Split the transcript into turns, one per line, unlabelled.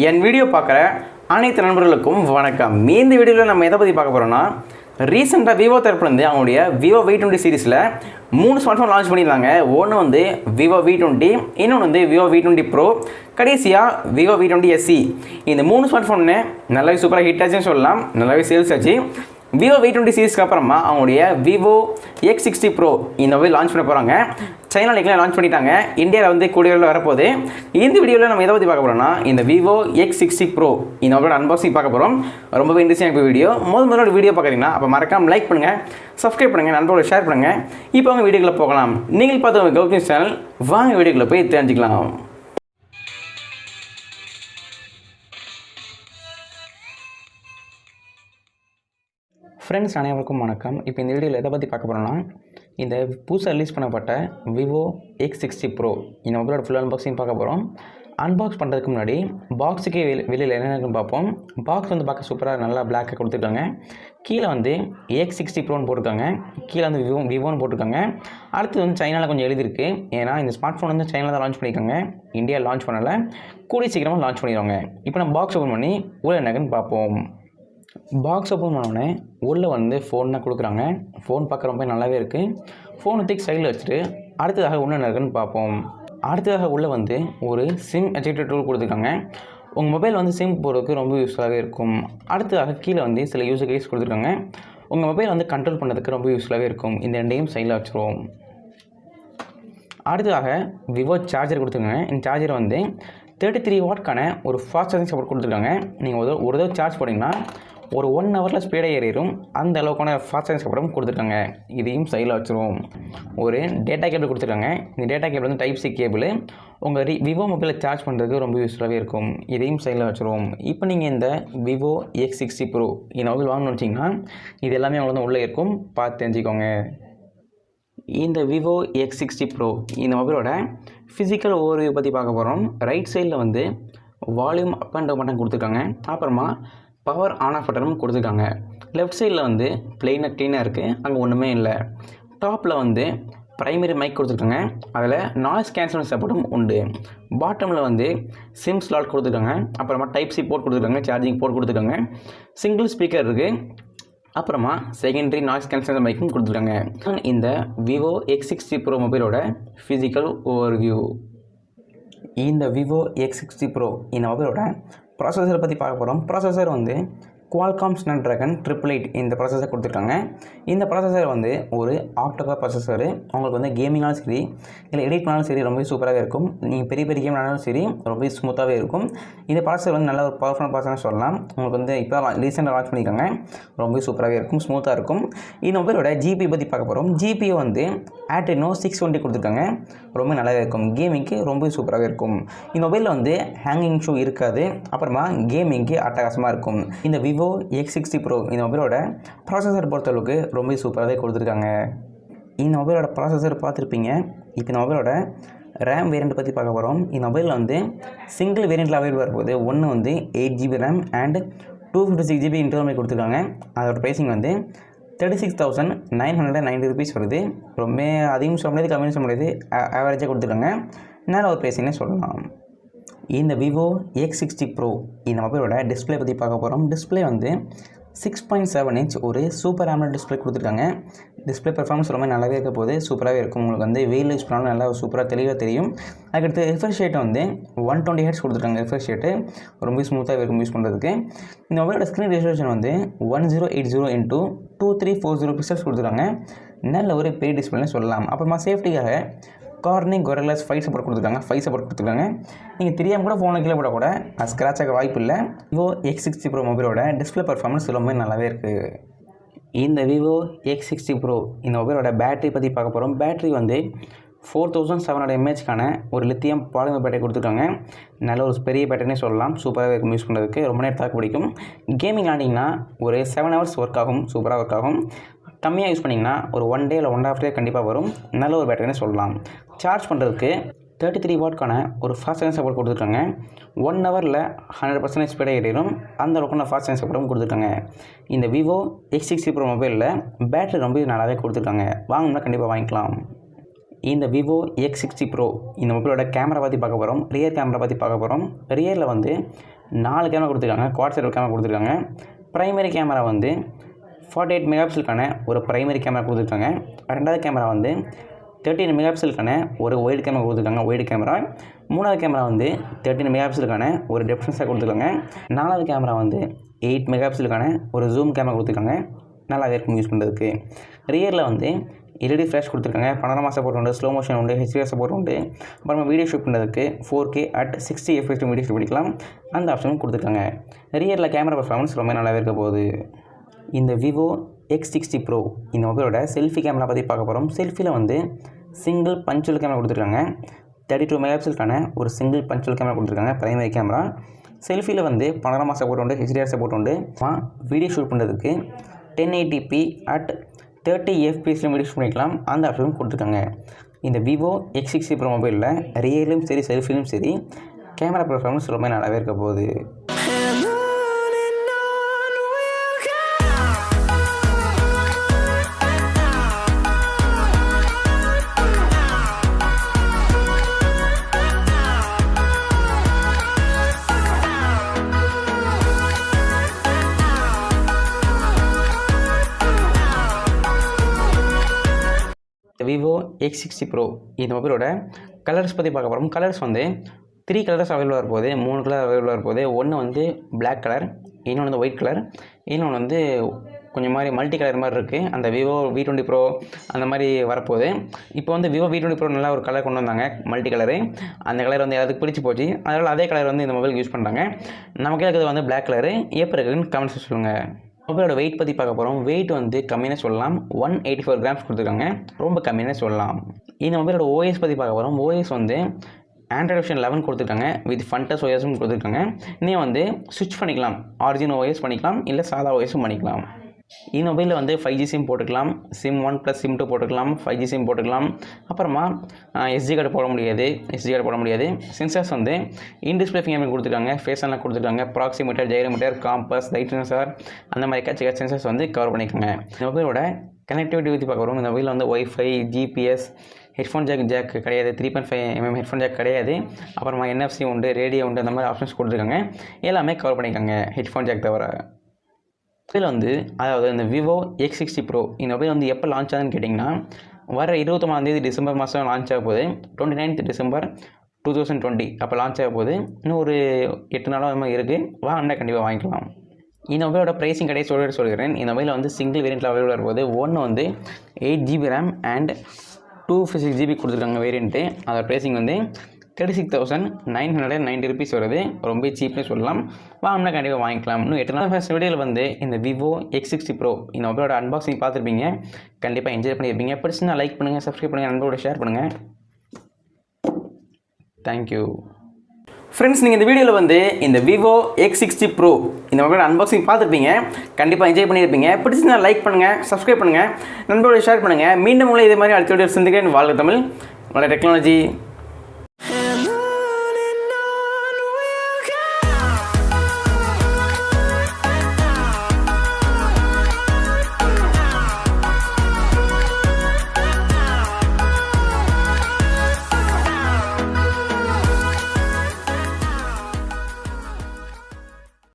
என் video பார்க்குற அனைத்து நண்பர்களுக்கும் வணக்கம். இந்த வீடியோவில் நம்ம எதை பற்றி பார்க்க போகிறோம்னா, ரீசெண்டாக விவோ தரப்புலேருந்து அவங்களுடைய விவோ V20 சீரிஸில் 3 ஸ்மார்ட் ஃபோன் லான்ச் பண்ணியிருந்தாங்க. ஒன்று வந்து விவோ V20, இன்னொன்று வந்து விவோ V20 Pro, கடைசியாக விவோ V20 SE. இந்த 3 ஸ்மார்ட் ஃபோன்னு நல்லாவே சூப்பராக ஹிட் ஆச்சுன்னு சொல்லலாம், நல்லாவே சேல்ஸ் ஆச்சு. விவோ V20 சீரிஸ்க்கு அப்புறமா அவங்களுடைய விவோ X60 Pro இந்த மொபைல் லான்ச் பண்ண போகிறாங்க. சைனா லிங்க்லாம் லான்ச் பண்ணிட்டாங்க. இந்தியாவில் வந்து கூடிய வரப்போகுது. இந்த வீடியோவில் நம்ம எதை பற்றி பார்க்க போகிறோம்னா, இந்த விவோ X60 Pro இந்த மொபைல் அன்பாக்சிங் பார்க்க போகிறோம். ரொம்பவே இன்ட்ரெஸ்டிங்காக வீடியோ. முதல்ல வீடியோ பார்க்குறீங்கன்னா அப்போ மறக்காமல் லைக் பண்ணுங்கள், சப்ஸ்கிரைப் பண்ணுங்கள், நண்பரோட ஷேர் பண்ணுங்கள். இப்போ அவங்க வீடியோக்குள்ளே போகலாம். நீங்கள் பார்த்த கௌதம் சேனல், வாங்க வீடியோக்குள்ளே போய் தெரிஞ்சுக்கலாம். ஃப்ரெண்ட்ஸ் அனைவருக்கும் வணக்கம். இப்போ இந்த வீடியோவில் எதை பற்றி பார்க்க போகிறோன்னா, இந்த புதுசாக ரிலீஸ் பண்ணப்பட்ட விவோ X60 Pro இந்த மொபைலோட ஃபுல் அன்பாக்சிங் பார்க்க போகிறோம். அன்பாக்ஸ் பண்ணுறதுக்கு முன்னாடி பாக்ஸுக்கே வெளியில் என்னென்னு பார்ப்போம். பாக்ஸ் வந்து பார்க்க சூப்பராக நல்லா பிளாக்காக கொடுத்துருக்காங்க. கீழே வந்து X60 Proன்னு போட்டிருக்காங்க, கீழே வந்து விவோன்னு போட்டிருக்காங்க. அடுத்து வந்து சைனாவில் கொஞ்சம் எழுதிருக்கு. ஏன்னா இந்த ஸ்மார்ட் ஃபோன் வந்து சைனாவில் தான் லான்ச் பண்ணியிருக்காங்க, இந்தியா லான்ச் பண்ணலை. கூடிய சீக்கிரமாக லான்ச் பண்ணிடுவாங்க. இப்போ நம்ம பாக்ஸ் ஓப்பன் பண்ணி உள்ள என்னன்னு பார்ப்போம். பாக்ஸ் ஓப்பன் பண்ணோடனே உள்ளே வந்து ஃபோன் தான் கொடுக்குறாங்க. ஃபோன் பார்க்க ரொம்ப நல்லாவே இருக்குது. ஃபோனை தூக்கி சைடில் வச்சுட்டு அடுத்ததாக உள்ள என்ன இருக்குன்னு பார்ப்போம். அடுத்ததாக உள்ளே வந்து ஒரு சிம் எஜெக்டர் டூல் கொடுத்துருக்காங்க. உங்கள் மொபைல் வந்து சிம் போடுறதுக்கு ரொம்ப யூஸ்ஃபுல்லாகவே இருக்கும். அடுத்ததாக கீழே வந்து சில யூசர் கைஸ் கொடுத்துருக்காங்க. உங்கள் மொபைல் வந்து கண்ட்ரோல் பண்ணுறதுக்கு ரொம்ப யூஸ்ஃபுல்லாகவே இருக்கும். இந்த ரெண்டையும் சைடில் வச்சுருவோம். அடுத்ததாக விவோ சார்ஜர் கொடுத்துருக்காங்க. இந்த சார்ஜர் வந்து 33 வாட்க்கான ஒரு ஃபாஸ்ட் சார்ஜிங் சப்போர்ட் கொடுத்துருக்காங்க. நீங்கள் ஒரு தடவை சார்ஜ் போட்டிங்கன்னா ஒரு 1 ஹவரில் ஸ்பீடாக ஏறிடும். அந்த அளவுக்கான ஃபாஸ்ட் சார்ஜிங் சப்போர்ட்டும் கொடுத்துருக்காங்க. இதையும் சைடில் வச்சுருவோம். ஒரு டேட்டா கேபிள் கொடுத்துருக்காங்க. இந்த டேட்டா கேபிள் வந்து டைப் C கேபிள். உங்கள் விவோ மொபைலில் சார்ஜ் பண்ணுறதுக்கு ரொம்ப யூஸ்ஃபுல்லாகவே இருக்கும். இதையும் சைடில் வச்சுருவோம். இப்போ நீங்கள் இந்த விவோ X60 Pro இந்த மொபைல் வாங்கணும்னு வச்சிங்கன்னா இது எல்லாமே உங்களுக்கு வந்து உள்ளே இருக்கும், பார்த்து தெரிஞ்சுக்கோங்க. இந்த விவோ X60 Pro இந்த மொபைலோட ஃபிசிக்கல் ஓவர்வியூ பற்றி பார்க்க போகிறோம். ரைட் சைடில் வந்து volume up and down button கொடுத்துருக்காங்க. அப்புறமா பவர் ஆன் ஆஃப் பட்டனும் கொடுத்துருக்காங்க. லெஃப்ட் சைடில் வந்து பிளெயினாக க்ளீனாக இருக்குது, அங்கே ஒன்றுமே இல்லை. டாப்பில் வந்து ப்ரைமரி மைக் கொடுத்துருக்காங்க. அதில் நாய்ஸ் கேன்சலிங் சப்போர்ட்டும் உண்டு. பாட்டமில் வந்து சிம் ஸ்லாட் கொடுத்துருக்காங்க. அப்புறமா டைப் C போர்ட் கொடுத்துருக்காங்க, சார்ஜிங் போர்ட் கொடுத்துருக்காங்க. சிங்கிள் ஸ்பீக்கர் இருக்குது. அப்புறமா செகண்டரி நாய்ஸ் கேன்சலிங் மைக்கும் கொடுத்துருக்காங்க. இந்த விவோ X60 Pro மொபைலோட ஃபிசிக்கல் ஓவர்வியூ. இந்த விவோ X60 Pro இந்த மொபைலோட ப்ராசஸரை பற்றி பார்க்க போகிறோம். ப்ராசஸர் வந்து Qualcomm Snapdragon 888 இந்த ப்ராசஸர் கொடுத்துருக்காங்க. இந்த ப்ராசஸர் வந்து ஒரு ஆக்டோகோர் ப்ராசஸர். உங்களுக்கு வந்து கேமிங்னாலும் சரி, இல்லை எடிட் பண்ணாலும் சரி ரொம்ப சூப்பராகவே இருக்கும். நீங்கள் பெரிய பெரிய கேம் விளாண்டாலும் சரி ரொம்ப ஸ்மூத்தாகவே இருக்கும். இந்த ப்ராசஸர் வந்து நல்ல ஒரு பவர்ஃபுல்லான ப்ராசஸர்னு சொல்லலாம். உங்களுக்கு வந்து இப்போ ரீசெண்டாக லான்ச் பண்ணியிருக்காங்க, ரொம்ப சூப்பராகவே இருக்கும், ஸ்மூத்தாக இருக்கும். இந்த மொபைலோட ஜிபி பற்றி பார்க்க போகிறோம். ஜிபி வந்து Adreno 620 கொடுத்துருக்காங்க. ரொம்ப நல்லாவே இருக்கும். கேமிங்க்கு ரொம்ப சூப்பராகவே இருக்கும். இந்த மொபைலில் வந்து ஹேங்கிங் இஷ்யூ இருக்காது. அப்புறமா கேமிங்க்கு அட்டகாசமாக இருக்கும். இந்த விவோ X60 Pro இந்த மொபைலோட ப்ராசஸர் பொறுத்தளவுக்கு ரொம்ப சூப்பராகவே கொடுத்துருக்காங்க. இந்த மொபைலோட ப்ராசஸர் பார்த்துருப்பீங்க. இப்போ இந்த மொபைலோட ரேம் வேரியண்ட் பற்றி பார்க்க போகிறோம். இந்த மொபைலில் வந்து சிங்கிள் வேரியண்ட்டில் அவைலபிள் வரும்போது ஒன்று வந்து 8GB RAM and 256GB internal கொடுத்துருக்காங்க. அதோட ப்ரைஸிங் வந்து 36,990 rupees வருது. ரொம்ப அதிகம் சொல்ல முடியாது, கம்மியும் சொல்ல முடியாது, ஆவரேஜாக கொடுத்துருக்காங்க. நல்ல ஒரு ப்ரைஸிங்னே சொல்லலாம். இந்த விவோ X60 Pro இந்த மொபைலோட டிஸ்பிளே பற்றி பார்க்க போகிறோம். டிஸ்பிளே வந்து 6.7 inch ஒரு சூப்பர் AMOLED டிஸ்பிளே கொடுத்துருக்காங்க. டிஸ்பிளே பெர்ஃபார்மன்ஸ் ரொம்ப நல்லாவே இருக்க போது சூப்பராகவே இருக்கும். உங்களுக்கு வந்து வெயில் யூஸ் பண்ணாலும் நல்லா சூப்பராக தெளிவாக தெரியும். அதுக்கடுத்து ரிஃப்ரெஷ் ரேட் வந்து 120 Hz கொடுத்துருக்காங்க. ரிஃப்ரெஷ் ரேட்டு ரொம்ப ஸ்மூத்தாக இருக்கும் யூஸ் பண்ணுறதுக்கு. இந்த மொபைலோட ஸ்க்ரீன் ரெசல்யூஷன் வந்து 1080x2340 பிக்சல்ஸ் கொடுத்துருக்காங்க. நல்ல ஒரு பெரிய டிஸ்பிளேன்னு சொல்லலாம். அப்புறமா சேஃப்டிக்காக கார்னிங் கொரில்லாஸ் 5 சப்போர்ட் கொடுத்துருக்காங்க. 5 சப்போர்ட் கொடுத்துருக்காங்க. நீங்கள் தெரியாமல் கூட ஃபோனை கீழே போட கூட ஸ்க்ராட்ச் ஆக வாய்ப்பு இல்லை. விவோ X60 Pro மொபைலோட டிஸ்பிளே பர்ஃபார்மன்ஸ் ரொம்ப நல்லாவே இருக்குது. இந்த விவோ X60 Pro இந்த மொபைலோட பேட்டரி பற்றி பார்க்க போகிறோம். பேட்டரி வந்து 4700 mAhக்கான ஒரு லித்தியம் பாலிமர் பேட்டரி கொடுத்துருக்காங்க. நல்ல ஒரு பெரிய பேட்டரினே சொல்லலாம். சூப்பராக இருக்கும் யூஸ் பண்ணுறதுக்கு, ரொம்ப நேரம் தாக்கு பிடிக்கும். கேமிங் ஆடிங்கன்னா ஒரு 7 hours ஒர்க் ஆகும், சூப்பராக ஒர்க் ஆகும். கம்மியாக யூஸ் பண்ணிங்கன்னா ஒரு 1 day இல்லை 1.5 day கண்டிப்பாக வரும். நல்ல ஒரு பேட்டரினே சொல்லலாம். சார்ஜ் பண்ணுறதுக்கு 33 வாட்க்கான ஒரு ஃபாஸ்ட் சார்ஜிங் சப்போர்ட் கொடுத்துருக்காங்க. 1 ஹவரில் 100% ஸ்பீடாக ஏறிடும். அந்த அளவுக்கான ஃபாஸ்ட் சார்ஜிங் சப்போர்ட்டும் கொடுத்துருக்காங்க. இந்த விவோ X60 Pro மொபைலில் பேட்டரி ரொம்ப நல்லாவே கொடுத்துருக்காங்க. வாங்கினா கண்டிப்பாக வாங்கிக்கலாம். இந்த விவோ X60 Pro இந்த மொபைலோட கேமரா பற்றி பார்க்க போகிறோம். ரியர் கேமரா பற்றி பார்க்க போகிறோம். ரியரில் வந்து 4 கேமரா கொடுத்துருக்காங்க, குவாட் செட்டப் கேமரா கொடுத்துருக்காங்க. ப்ரைமரி கேமரா வந்து 48 மெகாபிக்சலுக்கான ஒரு ப்ரைமரி கேமரா கொடுத்துருக்காங்க. ரெண்டாவது கேமரா வந்து 13 மெகாபிக்சலுக்கான ஒரு ஒயிட் கேமரா கொடுத்துருக்காங்க, ஒயிட் கேமரா. மூணாவது கேமரா வந்து 13 மெகாபிக்சலுக்கான ஒரு டெப்த் சென்சார் கொடுத்துருக்காங்க. நாலாவது கேமரா வந்து 8 மெகாபிக்சலுக்கான ஒரு ஜூம் கேமரா கொடுத்துருக்காங்க, நல்லாவே இருக்கும் யூஸ் பண்ணுறதுக்கு. ரியரில் வந்து எல்இடி ஃப்ளாஷ் கொடுத்துருக்காங்க, பனோரமா சப்போர்ட் உண்டு, ஸ்லோ மோஷன் உண்டு, ஹெச்டிஆர் சப்போர்ட் உண்டு. அப்புறமா வீடியோ ஷூட் பண்ணுறதுக்கு 4K at 60 FPS video shoot பண்ணிக்கலாம், அந்த ஆப்ஷனும் கொடுத்துருக்காங்க. ரியரில் கேமரா பர்ஃபார்மன்ஸ் ரொம்ப நல்லாவே இருக்க போகுது. இந்த Vivo X60 Pro இந்த மொபைலோட செல்ஃபி கேமரா பற்றி பார்க்க போகிறோம். செல்ஃபியில் வந்து சிங்கிள் பஞ்சுவல் கேமரா கொடுத்துருக்காங்க, 32 மெகாபிக்சலுக்கான ஒரு சிங்கிள் பஞ்சுவல் கேமரா கொடுத்துருக்காங்க, பிரைமரி கேமரா. செல்ஃபியில் வந்து பனோரமா சப்போர்ட் உண்டு, ஹெச்டிஆர் சப்போர்ட் உண்டு. வீடியோ ஷூட் பண்ணுறதுக்கு 1080p at 30 FPS video shoot பண்ணிக்கலாம், அந்த ஆப்ஷனும் கொடுத்துருக்காங்க. இந்த Vivo X60 Pro மொபைலில் ரியலும் சரி செல்ஃபிலும் சரி கேமரா பர்ஃபார்மன்ஸ் ரொம்ப நல்லாவே இருக்க போகுது. Vivo X60 Pro இந்த மொபைலோட கலர்ஸ் பற்றி பார்க்க போகிறோம். கலர்ஸ் வந்து 3 கலர்ஸ் அவைலபிளாக இருப்போது, 3 கலர் அவைலபிளாக இருப்போது. ஒன்று வந்து பிளாக் கலர், இன்னொன்று வந்து ஒயிட் கலர், இன்னொன்று வந்து கொஞ்சம் மாதிரி மல்டி கலர் மாதிரி இருக்குது. அந்த Vivo V20 Pro அந்த மாதிரி வரப்போகுது. இப்போ வந்து Vivo V20 Pro நல்லா ஒரு கலர் கொண்டு வந்தாங்க, மல்டி கலரு. அந்த கலர் வந்து எல்லாத்துக்கும் பிடிச்சி போச்சு, அதனால் அதே கலர் வந்து இந்த மொபைல் யூஸ் பண்ணுறாங்க. நமக்கு இருக்கிறது வந்து பிளாக் கலரு. எப்படி இருக்குன்னு கமெண்ட்ஸ் சொல்லுங்கள். மொபைலோட வெயிட் பற்றி பார்க்க போகிறோம். வெயிட் வந்து கம்மியாக சொல்லலாம், 184 கிராம்ஸ் கொடுத்துருக்காங்க, ரொம்ப கம்மியாக சொல்லலாம். இந்த மொபைலோட ஓஎஸ் பற்றி பார்க்க போகிறோம். ஓஎஸ் வந்து ஆண்ட்ராய்டு வெர்ஷன் 11 கொடுத்துருக்காங்க, வித் ஃபன்டஸ் ஓஎஸும் கொடுத்துருக்காங்க. நீங்கள் வந்து ஸ்விட்ச் பண்ணிக்கலாம், ஆரிஜின் ஓஎஸ் பண்ணிக்கலாம், இல்லை சாதா ஓஎஸும் பண்ணிக்கலாம். இந்த மொபைலில் வந்து 5G சிம் போட்டுக்கலாம், சிம் 1 + சிம் 2 போட்டுக்கலாம், 5G சிம் போட்டுக்கலாம். அப்புறமா SD கார்டு போட முடியாது. சென்சார்ஸ் வந்து இன் டிஸ்பிளே ஃபிங்கர் கொடுத்துருக்காங்க, ஃபேஸ் எல்லாம் கொடுத்துருக்காங்க, ப்ராக்சிமீட்டர், ஜைரோமீட்டர், காம்பஸ், லைட் சென்சார், அந்த மாதிரி கட்சி சென்சார்ஸ் வந்து கவர் பண்ணிக்கோங்க. இந்த மொபைலோட கனெக்டிவிட்டி பற்றி பார்க்க வரும். இந்த மொபைலில் வந்து ஒய்ஃபை, GPS, ஹெட்ஃபோன் ஜாக் கிடையாது, 3.5mm ஹெட்ஃபோன் ஜாக் கிடையாது. அப்புறமா NFC உண்டு, ரேடியோ உண்டு, அந்த மாதிரி ஆப்ஷன்ஸ் கொடுத்துருக்காங்க. எல்லாமே கவர் பண்ணிக்கோங்க ஹெட்ஃபோன் ஜாக் தவிர. இதில் வந்து அதாவது இந்த Vivo X60 Pro இந்த மொபைல் வந்து எப்போ லான்ச் ஆகுதுன்னு கேட்டிங்கன்னா, வர 29 டிசம்பர் மாதம் லான்ச் ஆக போகுது. 29 டிசம்பர் 2020 அப்போ லான்ச் ஆக போகுது. இன்னும் ஒரு 8 நாளாக இருக்குது, வாங்கினா கண்டிப்பாக வாங்கிக்கலாம். இந்த மொபைலோட ப்ரைஸிங் கிடையாது சொல்கிறேன். இந்த மொபைலில் வந்து சிங்கிள் வேரியண்ட்டில் அவைலபிளாக இருக்கும்போது ஒன்று வந்து 8GB RAM அண்ட் 256GB கொடுத்துருக்காங்க வேரியண்ட்டு. அதோட ப்ரைஸிங் வந்து 36,990 rupees வருது, ரொம்ப சீப்னே சொல்லலாம். வாங்கினா கண்டிப்பாக வாங்கிக்கலாம். இன்னும் 8 நாள் ஃபர்ஸ்ட் வீடியோவில் வந்து இந்த Vivo X60 Pro இந்த மொபைலோட அன்பாக்சிங் பார்த்துருப்பீங்க, கண்டிப்பாக என்ஜாய் பண்ணியிருப்பீங்க. பிடிச்சுன்னா லைக் பண்ணுங்கள், சப்ஸ்கிரைப் பண்ணுங்கள், நண்பரோட ஷேர் பண்ணுங்கள். Thank you friends. நீங்கள் இந்த வீடியோவில் வந்து இந்த Vivo X60 Pro இந்த மொபைலோட அன்பாக்சிங் பார்த்துருப்பீங்க, கண்டிப்பாக என்ஜாய் பண்ணியிருப்பீங்க. பிடிச்சுன்னா லைக் பண்ணுங்கள், சப்ஸ்கிரைப் பண்ணுங்கள், நண்பரோட ஷேர் பண்ணுங்கள். மீண்டும் உங்களை இதே மாதிரி அடுத்த வீடியோ சந்திக்கிறேன். வாழ்க தமிழ், உங்களோட டெக்னாலஜி.